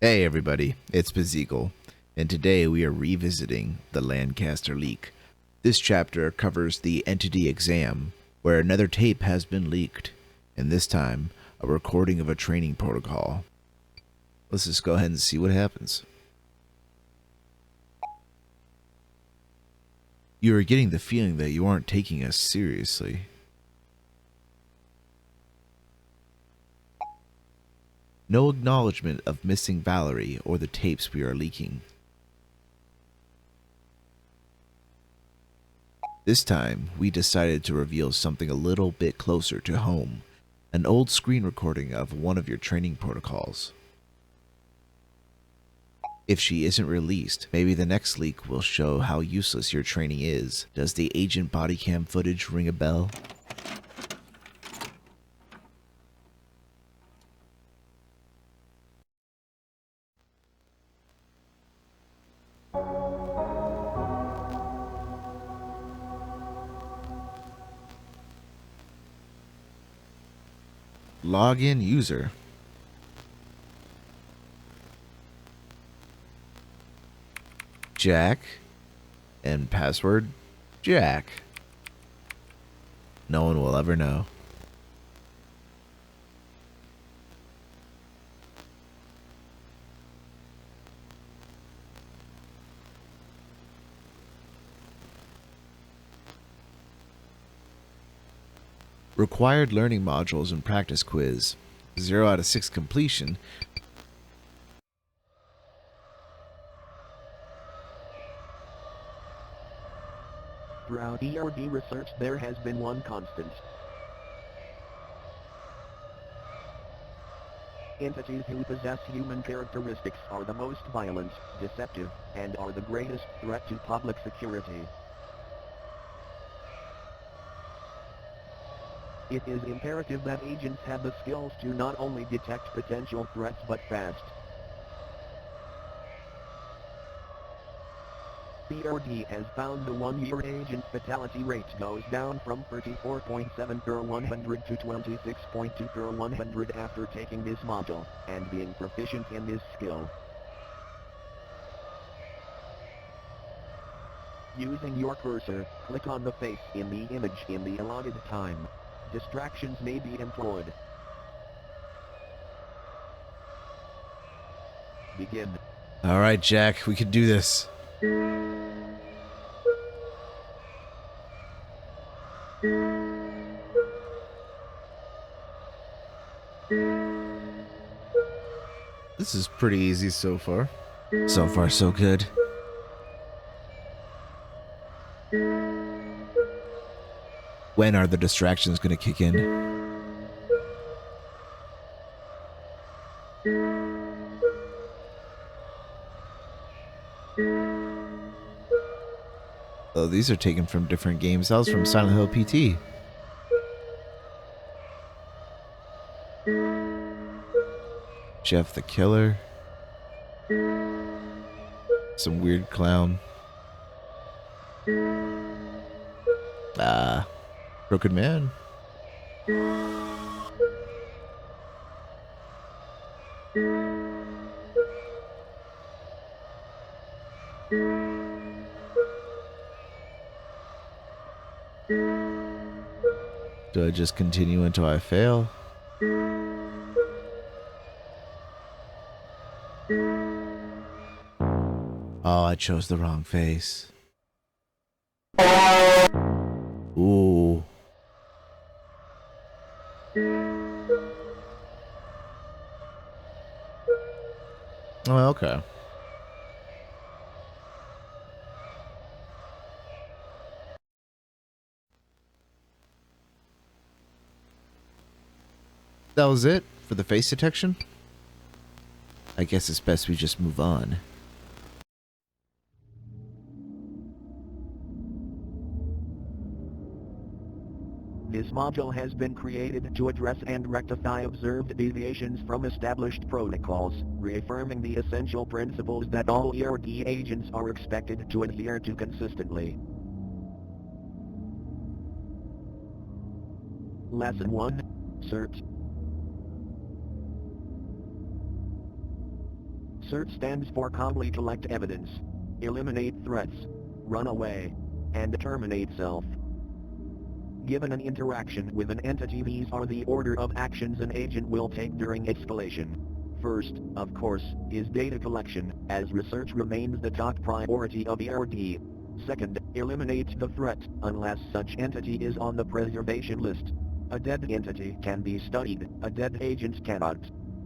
Hey everybody, it's Bezeagle, and today we are revisiting the Lancaster leak. This chapter covers the entity exam, where another tape has been leaked, and this time, a recording of a training protocol. Let's just go ahead and see what happens. You are getting the feeling that you aren't taking us seriously. No acknowledgement of missing Valerie or the tapes we are leaking. This time, we decided to reveal something a little bit closer to home, an old screen recording of one of your training protocols. If she isn't released, maybe the next leak will show how useless your training is. Does the agent body cam footage ring a bell? Login user. Jack. And password Jack. No one will ever know. Required learning modules and practice quiz. 0 out of 6 completion. Throughout ERD research there has been one constant. Entities who possess human characteristics are the most violent, deceptive, and are the greatest threat to public security. It is imperative that agents have the skills to not only detect potential threats but fast. ERD has found the one-year agent fatality rate goes down from 34.7 per 100 to 26.2 per 100 after taking this module, and being proficient in this skill. Using your cursor, click on the face in the image in the allotted time. Distractions may be employed. Begin. Alright, Jack, we can do this. This is pretty easy so far. So far, so good. When are the distractions going to kick in? Oh, these are taken from different games. That was from Silent Hill PT. Jeff the Killer. Some weird clown. Crooked Man. Do I just continue until I fail? Oh, I chose the wrong face. Ooh. Oh, okay. That was it for the face detection? I guess it's best we just move on. This module has been created to address and rectify observed deviations from established protocols, reaffirming the essential principles that all ERD agents are expected to adhere to consistently. Lesson 1. Cert. CERT stands for calmly collect evidence, eliminate threats, run away, and terminate self. Given an interaction with an entity, these are the order of actions an agent will take during escalation. First, of course, is data collection, as research remains the top priority of ERD. Second, eliminate the threat, unless such entity is on the preservation list. A dead entity can be studied, a dead agent cannot.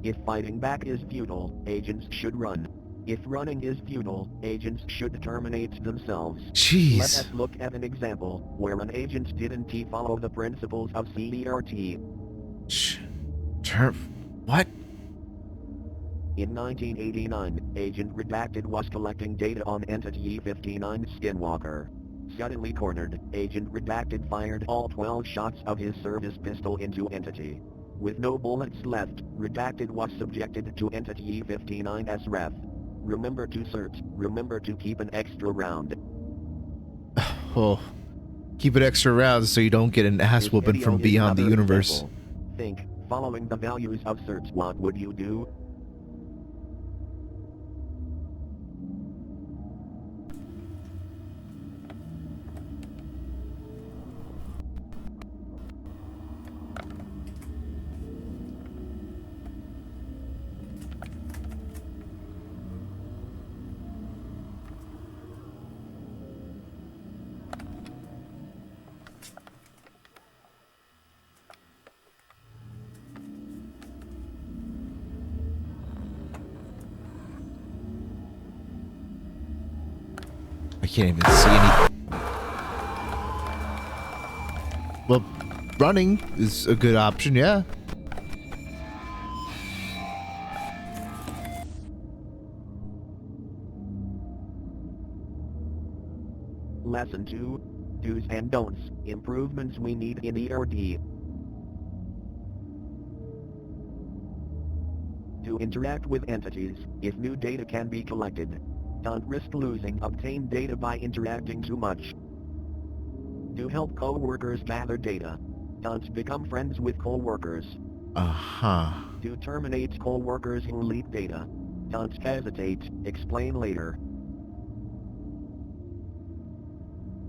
If fighting back is futile, agents should run. If running is futile, agents should terminate themselves. Jeez. Let us look at an example where an agent didn't follow the principles of CERT. What? In 1989, Agent Redacted was collecting data on Entity E59 Skinwalker. Suddenly cornered, Agent Redacted fired all 12 shots of his service pistol into Entity. With no bullets left, Redacted was subjected to Entity E59's wrath. Remember to search, remember to keep an extra round. Oh, keep it extra round so you don't get an ass whooping from beyond the universe. Example. Think, following the values of search, what would you do? I can't even see any. Well, running is a good option, yeah. Lesson 2. Do's and don'ts, improvements we need in ERD. To interact with entities, if new data can be collected. Don't risk losing obtained data by interacting too much. Do help co-workers gather data. Don't become friends with co-workers. Do terminate co-workers who leak data. Don't hesitate, explain later.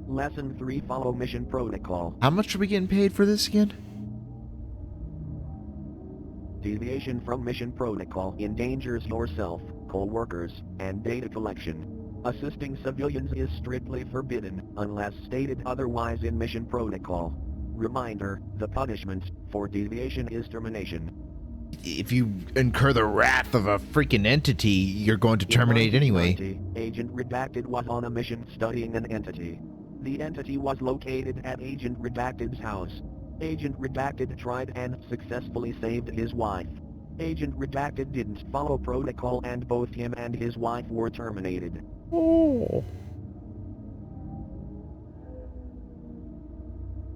Lesson 3. Follow mission protocol. How much are we getting paid for this again? Deviation from mission protocol endangers yourself, co-workers, and data collection. Assisting civilians is strictly forbidden, unless stated otherwise in mission protocol. Reminder, the punishment for deviation is termination. If you incur the wrath of a freaking entity, you're going to terminate anyway. Agent Redacted was on a mission studying an entity. The entity was located at Agent Redacted's house. Agent Redacted tried and successfully saved his wife. Agent Redacted didn't follow protocol and both him and his wife were terminated. Oh.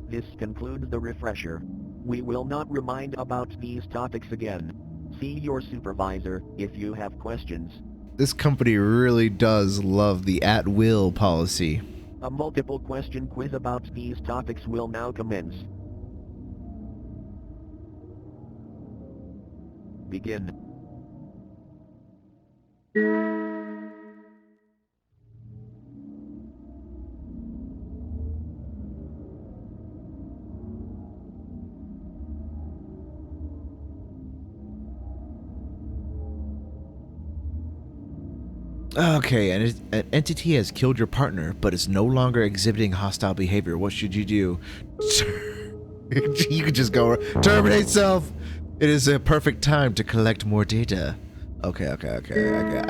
This concludes the refresher. We will not remind about these topics again. See your supervisor if you have questions. This company really does love the at-will policy. A multiple question quiz about these topics will now commence. Begin. Okay, an entity has killed your partner, but is no longer exhibiting hostile behavior. What should you do? You could just go, terminate self! It is a perfect time to collect more data. Okay, I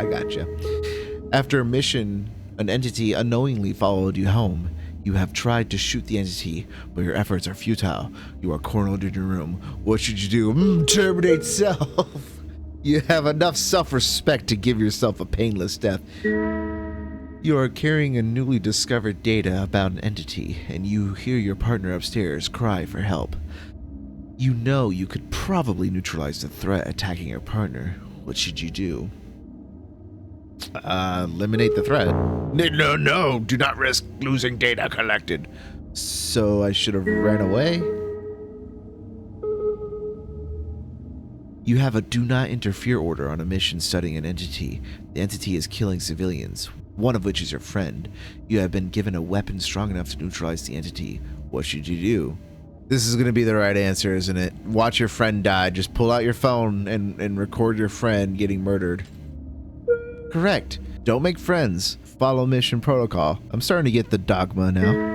got you. After a mission, an entity unknowingly followed you home. You have tried to shoot the entity, but your efforts are futile. You are cornered in your room. What should you do? Terminate self! You have enough self-respect to give yourself a painless death. You are carrying a newly discovered data about an entity, and you hear your partner upstairs cry for help. You know you could probably neutralize the threat attacking your partner. What should you do? Eliminate the threat. No, do not risk losing data collected. So I should have ran away? You have a do not interfere order on a mission studying an entity. The entity is killing civilians, one of which is your friend. You have been given a weapon strong enough to neutralize the entity. What should you do? This is going to be the right answer, isn't it? Watch your friend die. Just pull out your phone and record your friend getting murdered. Correct. Don't make friends. Follow mission protocol. I'm starting to get the dogma now.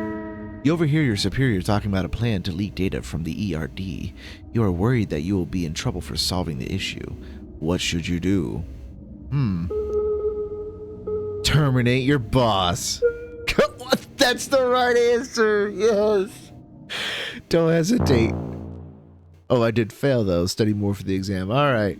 You overhear your superior talking about a plan to leak data from the ERD. You are worried that you will be in trouble for solving the issue. What should you do? Terminate your boss. That's the right answer. Yes. Don't hesitate. Oh, I did fail though. Study more for the exam. All right.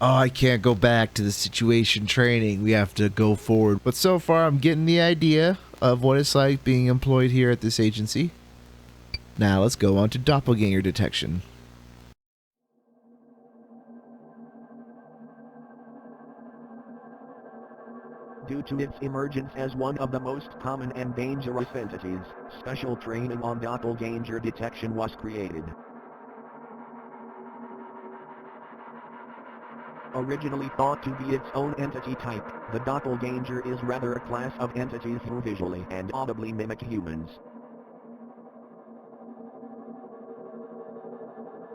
Oh, I can't go back to the situation training. We have to go forward. But so far, I'm getting the idea of what it's like being employed here at this agency. Now, let's go on to doppelganger detection. Due to its emergence as one of the most common and dangerous entities, special training on doppelganger detection was created. Originally thought to be its own entity type, the doppelganger is rather a class of entities who visually and audibly mimic humans.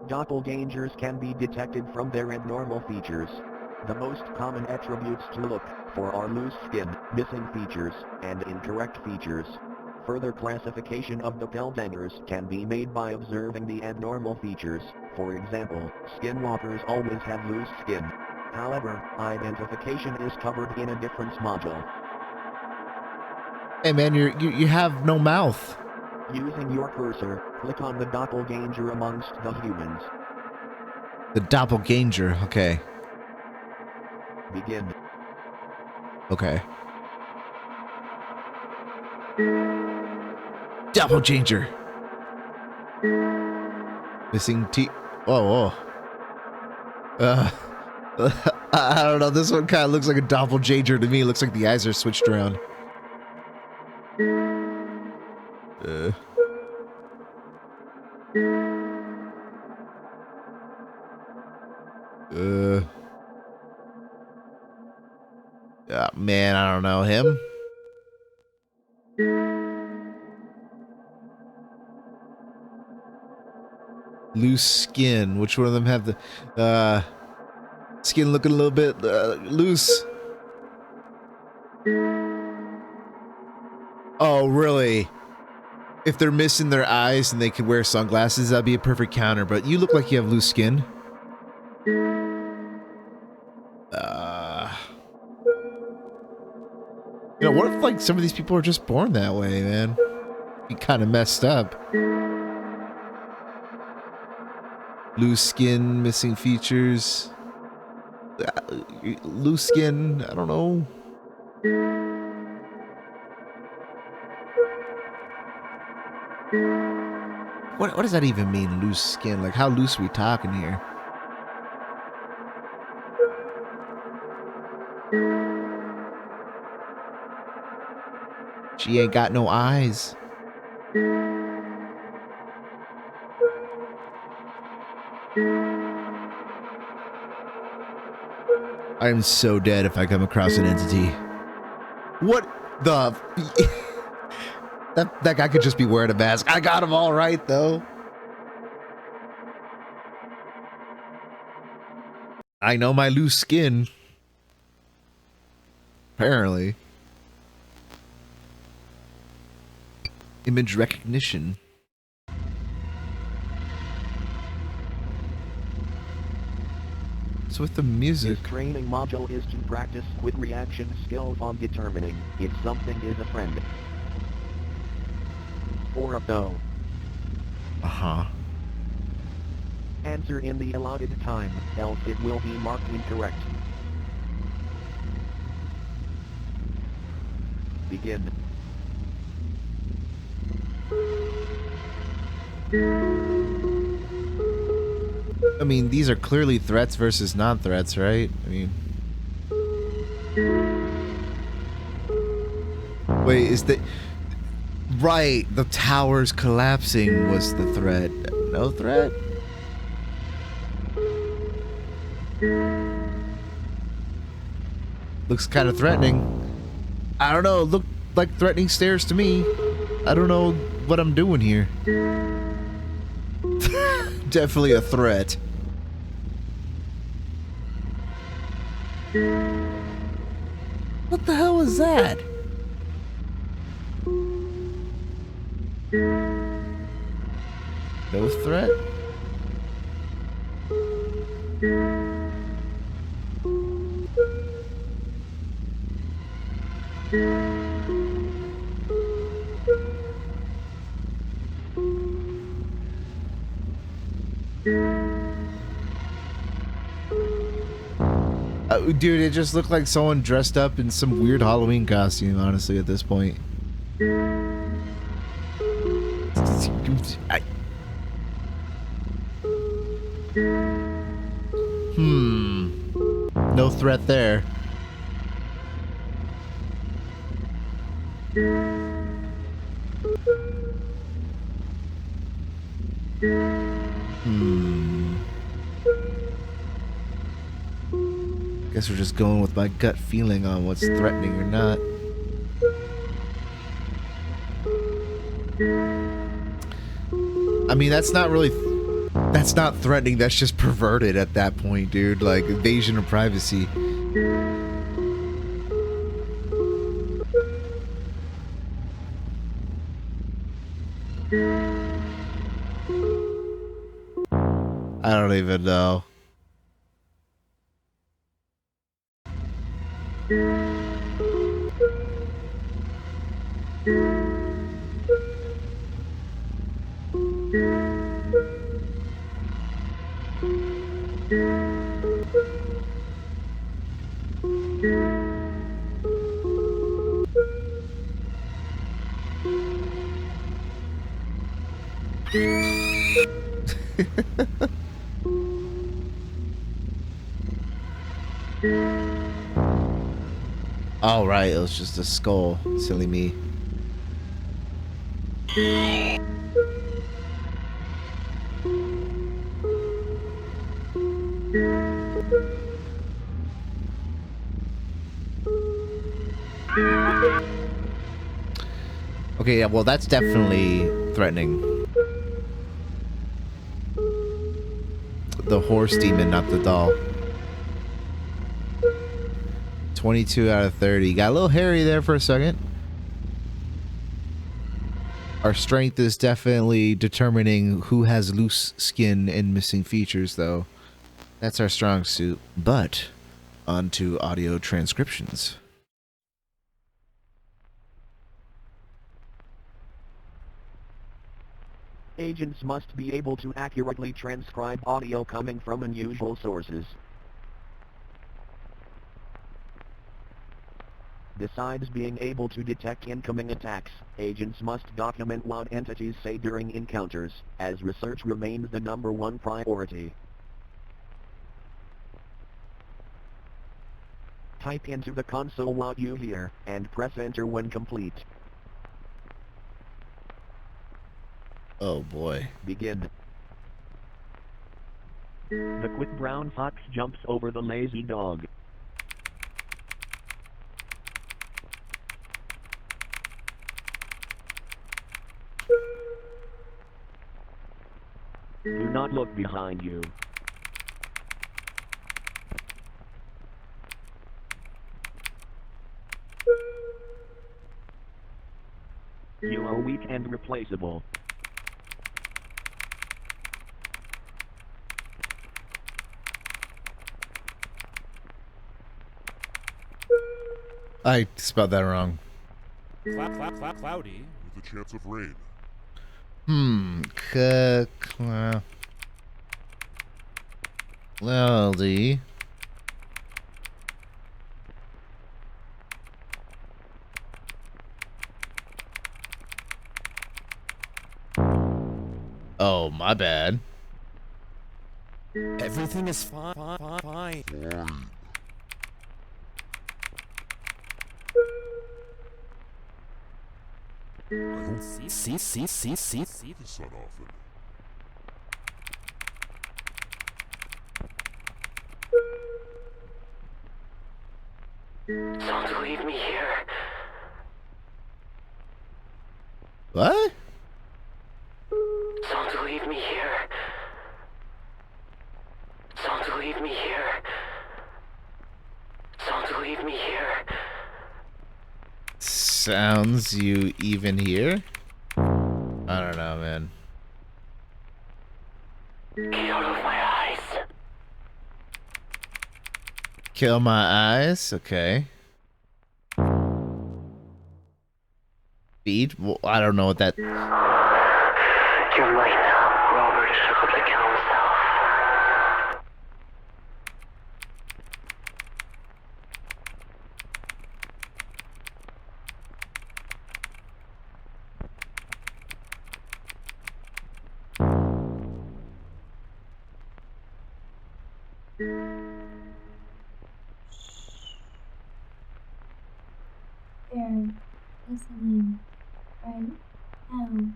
Doppelgangers can be detected from their abnormal features. The most common attributes to look for are loose skin, missing features, and incorrect features. Further classification of doppelgangers can be made by observing the abnormal features. For example, skinwalkers always have loose skin. However, identification is covered in a different module. Hey man, you have no mouth. Using your cursor, click on the doppelganger amongst the humans. The doppelganger, okay. Begin. Okay. Doppelganger. Missing teeth. Oh, oh. I don't know. This one kind of looks like a doppelganger to me. It looks like the eyes are switched around. Man, I don't know him. Loose skin. Which one of them have the skin looking a little bit loose? Oh, really? If they're missing their eyes and they could wear sunglasses, that'd be a perfect counter. But you look like you have loose skin. You know, what if like some of these people are just born that way, man? Be kind of messed up. Loose skin, missing features. Loose skin, I don't know. What does that even mean, loose skin? Like, how loose are we talking here? She ain't got no eyes. I am so dead if I come across an entity. What the... that guy could just be wearing a mask. I got him all right, though. I know my loose skin. Apparently. Image recognition. So with the music... This training module is to practice quick reaction skills on determining if something is a friend or a foe. Uh-huh. Answer in the allotted time, else it will be marked incorrect. Begin. I mean, these are clearly threats versus non-threats, right? I mean... Wait, is the... right. The towers collapsing was the threat. No threat? Looks kind of threatening. I don't know. It looked like threatening stairs to me. I don't know what I'm doing here. Definitely a threat. What the hell was that? No threat? Dude, it just looked like someone dressed up in some weird Halloween costume, honestly, at this point. No threat there. Guess we're just going with my gut feeling on what's threatening or not. I mean, that's not really... That's not threatening, that's just perverted at that point, dude. Like, invasion of privacy. I don't even know. All right, it was just a skull. Silly me. Okay, yeah, well, that's definitely threatening. The horse demon, not the doll. 22 out of 30. Got a little hairy there for a second. Our strength is definitely determining who has loose skin and missing features, though. That's our strong suit. But, on to audio transcriptions. Agents must be able to accurately transcribe audio coming from unusual sources. Besides being able to detect incoming attacks, agents must document what entities say during encounters, as research remains the #1 priority. Type into the console what you hear, and press enter when complete. Oh boy. Begin. The quick brown fox jumps over the lazy dog. Do not look behind you. You are weak and replaceable. I spelled that wrong. Cloudy with a chance of rain. Cloudy. Oh, my bad. Everything is fine. I don't see the sun often. Don't leave me here. What? Don't leave me here. Don't leave me here. Don't leave me here. Sounds you even here? I don't know, man. Get out of my eyes. Kill my eyes? Okay. Feed? Well, I don't know what that... You're mine now. Robert shook up to kill himself. They're listening right now.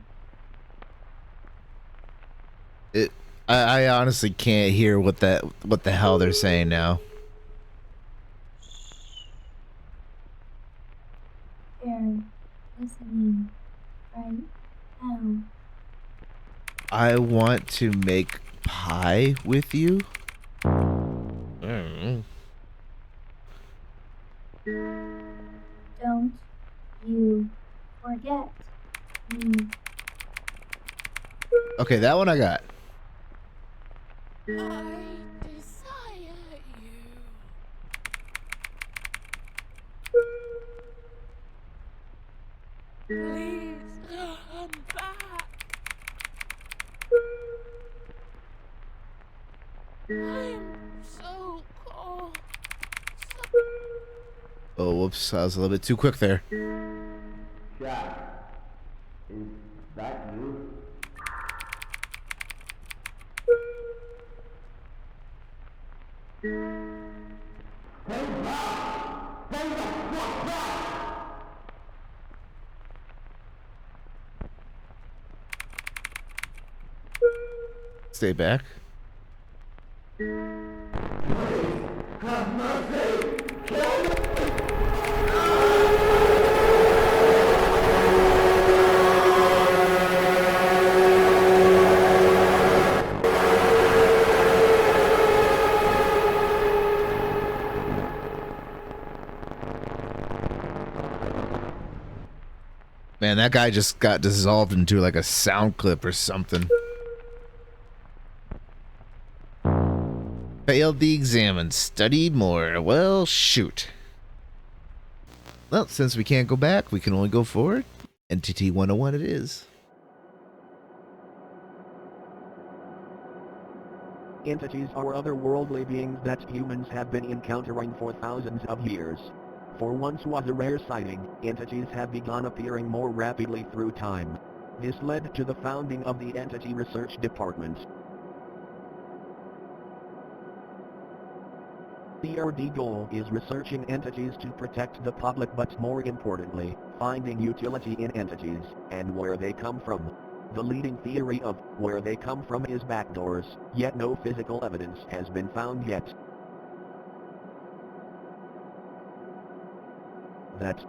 I honestly can't hear what the hell they're saying now. They're listening right now. I want to make pie with you? Don't you forget me. Okay, that one I got. I desire you. Please come back. I'm so cold. Oh, whoops. I was a little bit too quick there. Jack, is that you? Stay back. Man, that guy just got dissolved into like a sound clip or something. Failed the exam and studied more. Well, shoot. Well, since we can't go back, we can only go forward. NTT 101 it is. Entities are otherworldly beings that humans have been encountering for thousands of years. For once was a rare sighting, entities have begun appearing more rapidly through time. This led to the founding of the Entity Research Department. The ERD goal is researching entities to protect the public, but more importantly, finding utility in entities, and where they come from. The leading theory of where they come from is backdoors, yet no physical evidence has been found yet. That's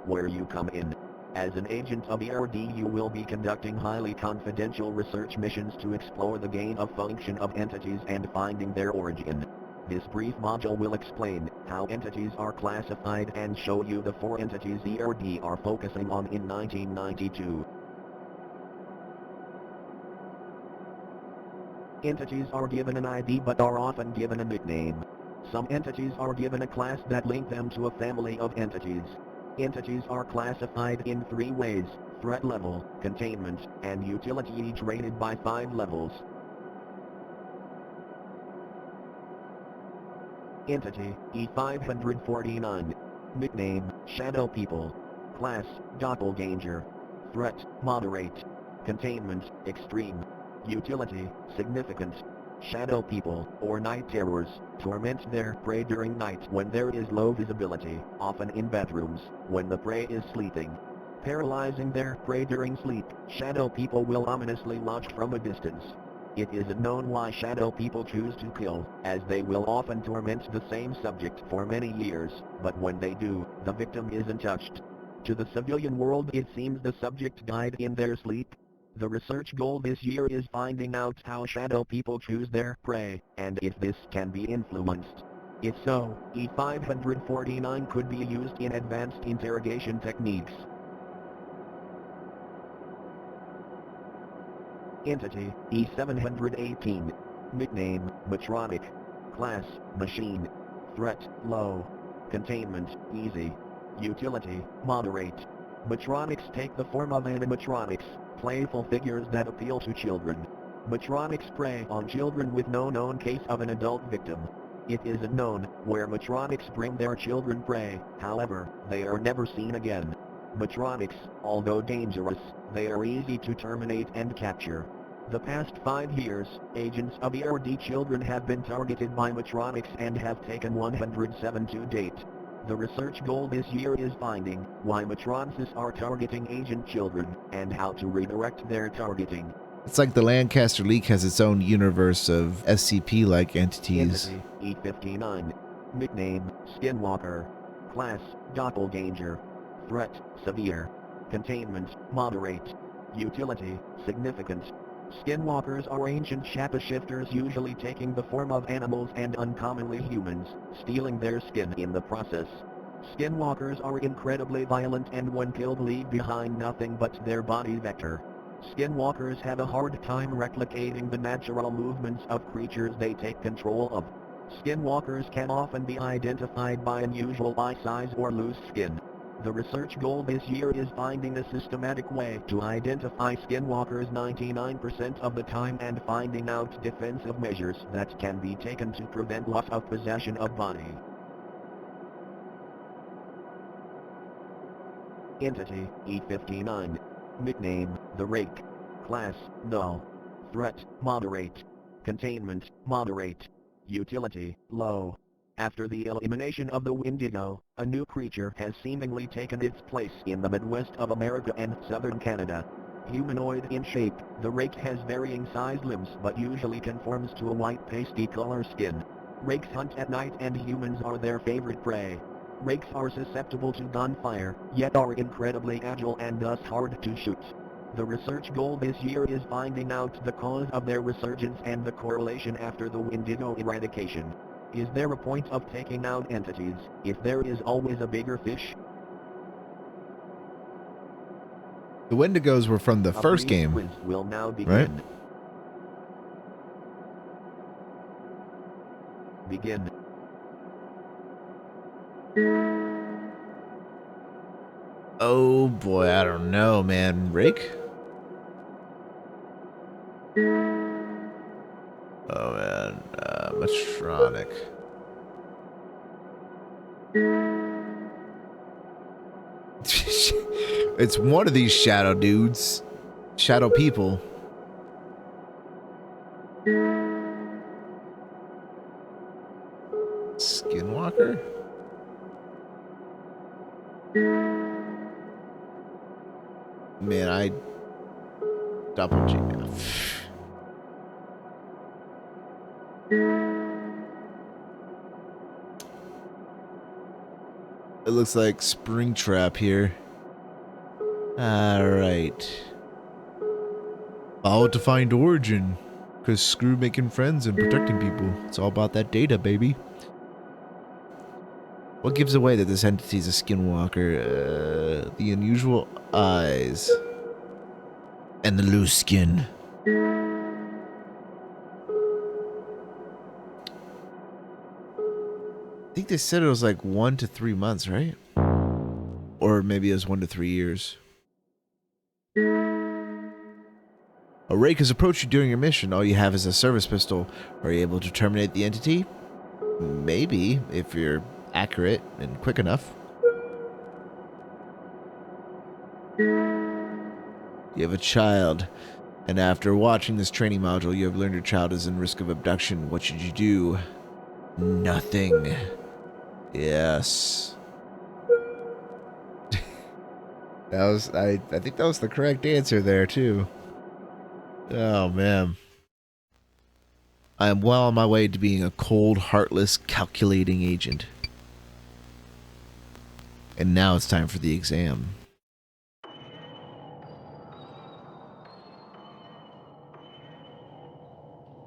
where you come in. As an agent of ERD, you will be conducting highly confidential research missions to explore the gain of function of entities and finding their origin. This brief module will explain how entities are classified and show you the 4 entities ERD are focusing on in 1992. Entities are given an ID but are often given a nickname. Some entities are given a class that link them to a family of entities. Entities are classified in 3 ways: threat level, containment, and utility, each rated by 5 levels. Entity, E549. Nickname, Shadow People. Class, Doppelganger. Threat, Moderate. Containment, Extreme. Utility, Significant. Shadow People, or Night Terrors, torment their prey during night when there is low visibility, often in bedrooms, when the prey is sleeping. paralyzing their prey during sleep. Shadow people will ominously watch from a distance. It isn't known why shadow people choose to kill, as they will often torment the same subject for many years, but when they do, the victim isn't touched. To the civilian world it seems the subject died in their sleep. The research goal this year is finding out how shadow people choose their prey, and if this can be influenced. If so, E549 could be used in advanced interrogation techniques. Entity, E718. Nickname, Matronic. Class, Machine. Threat, Low. Containment, Easy. Utility, Moderate. Matronics take the form of animatronics, playful figures that appeal to children. Matronics prey on children with no known case of an adult victim. It isn't known where Matronics bring their children prey, however, they are never seen again. Matronics, although dangerous, they are easy to terminate and capture. The past 5 years, agents of ERD children have been targeted by Matronics and have taken 107 to date. The research goal this year is finding why Matronics are targeting agent children, and how to redirect their targeting. It's like the Lancaster Leak has its own universe of SCP-like entities. Entity, E59. Nickname, Skinwalker. Class, Doppelganger. Threat, Severe. Containment, Moderate. Utility, Significant. Skinwalkers are ancient shapeshifters usually taking the form of animals and uncommonly humans, stealing their skin in the process. Skinwalkers are incredibly violent and when killed leave behind nothing but their body vector. Skinwalkers have a hard time replicating the natural movements of creatures they take control of. Skinwalkers can often be identified by unusual eye size or loose skin. The research goal this year is finding a systematic way to identify skinwalkers 99% of the time and finding out defensive measures that can be taken to prevent loss of possession of body. Entity, E59. Nickname, The Rake. Class, Null. Threat, Moderate. Containment, Moderate. Utility, Low. After the elimination of the Wendigo, a new creature has seemingly taken its place in the Midwest of America and southern Canada. Humanoid in shape, the Rake has varying sized limbs but usually conforms to a white pasty color skin. Rakes hunt at night and humans are their favorite prey. Rakes are susceptible to gunfire, yet are incredibly agile and thus hard to shoot. The research goal this year is finding out the cause of their resurgence and the correlation after the Wendigo eradication. Is there a point of taking out entities, if there is always a bigger fish? The Wendigos were from the first game, quiz will now begin. Right? Begin. Oh boy, I don't know, man. Rake? Oh man, Matronic. It's one of these shadow dudes. Shadow people. Skinwalker? Man, I double G. It looks like Springtrap here. Alright. Follow to find origin. Because screw making friends and protecting people. It's all about that data, baby. What gives away that this entity is a skinwalker? The unusual eyes. And the loose skin. I think they said it was like 1 to 3 months, right? Or maybe it was 1 to 3 years. A rake has approached you during your mission. All you have is a service pistol. Are you able to terminate the entity? Maybe, if you're accurate and quick enough. You have a child, and after watching this training module, you have learned your child is in risk of abduction. What should you do? Nothing. Yes. I think that was the correct answer there too. Oh man. I am well on my way to being a cold, heartless, calculating agent. And now it's time for the exam.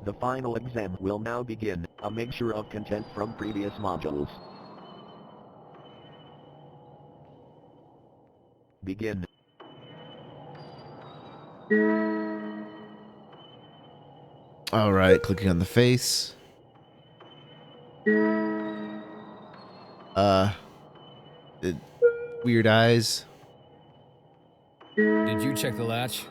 The final exam will now begin, a mixture of content from previous modules. Begin. All right, clicking on the face. Weird eyes. Did you check the latch?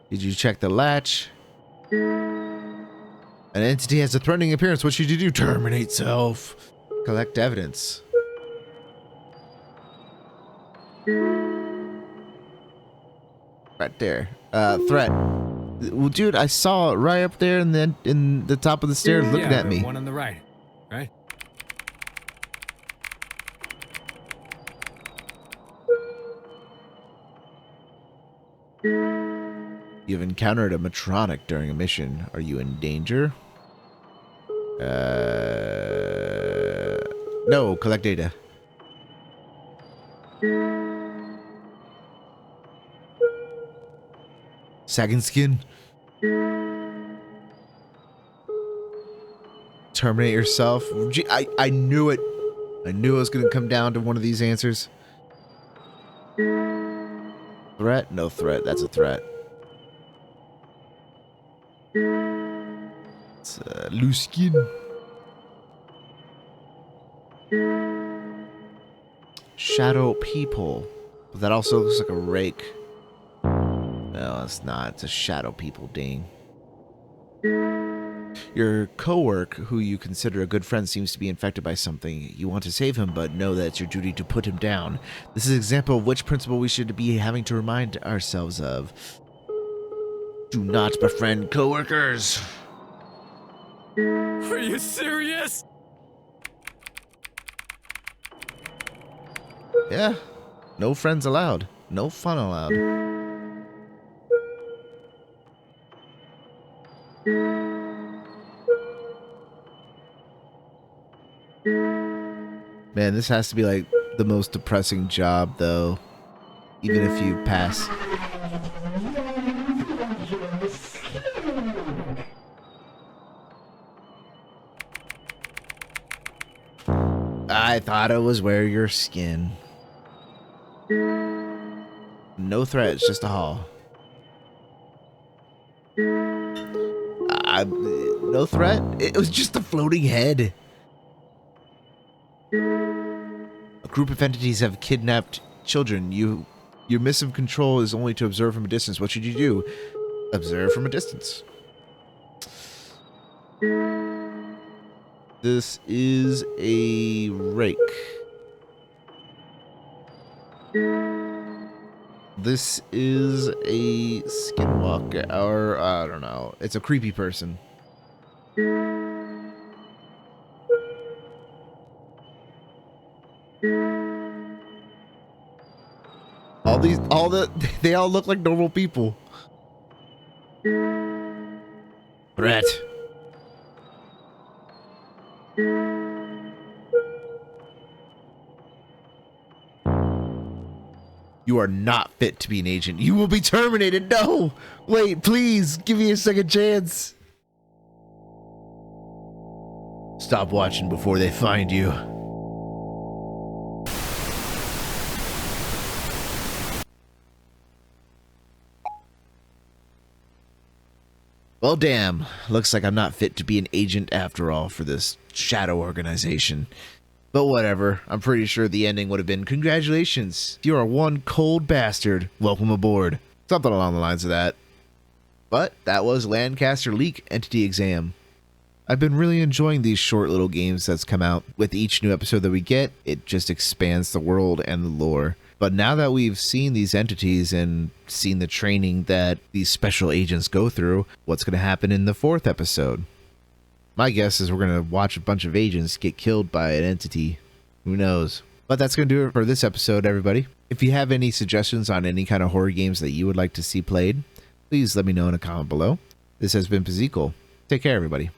Did you check the latch? An entity has a threatening appearance. What should you do? Terminate self. Collect evidence. Right there. Threat. Well, dude, I saw it right up there in the top of the stairs looking at the me. one on the right, right? You've encountered a Matronic during a mission. Are you in danger? No, collect data. Sagging skin. Terminate yourself. Gee, I knew it. I knew it was going to come down to one of these answers. Threat? No threat. That's a threat. It's loose skin. Shadow people. But that also looks like a rake. No, it's not. It's a shadow people ding. Your coworker, who you consider a good friend, seems to be infected by something. You want to save him, but know that it's your duty to put him down. This is an example of which principle we should be having to remind ourselves of. Do not befriend coworkers. Are you serious? Yeah. No friends allowed. No fun allowed. Man, this has to be like the most depressing job, though. Even if you pass. I thought it was wear your skin. No threat, it's just a hall. No threat? It was just a floating head. A group of entities have kidnapped children. Your missive control is only to observe from a distance. What should you do? Observe from a distance. This is a rake. This is a skinwalker, or I don't know. It's a creepy person. They all look like normal people. Threat. You are not fit to be an agent. You will be terminated. No! Wait, please, give me a second chance. Stop watching before they find you. Well, damn. Looks like I'm not fit to be an agent after all for this shadow organization. But whatever, I'm pretty sure the ending would have been, congratulations, you are one cold bastard, welcome aboard. Something along the lines of that. But that was Lancaster Leak Entity Exam. I've been really enjoying these short little games that's come out. With each new episode that we get, it just expands the world and the lore. But now that we've seen these entities and seen the training that these special agents go through, what's going to happen in the 4th episode? My guess is we're going to watch a bunch of agents get killed by an entity. Who knows? But that's going to do it for this episode, everybody. If you have any suggestions on any kind of horror games that you would like to see played, please let me know in a comment below. This has been Physical. Take care, everybody.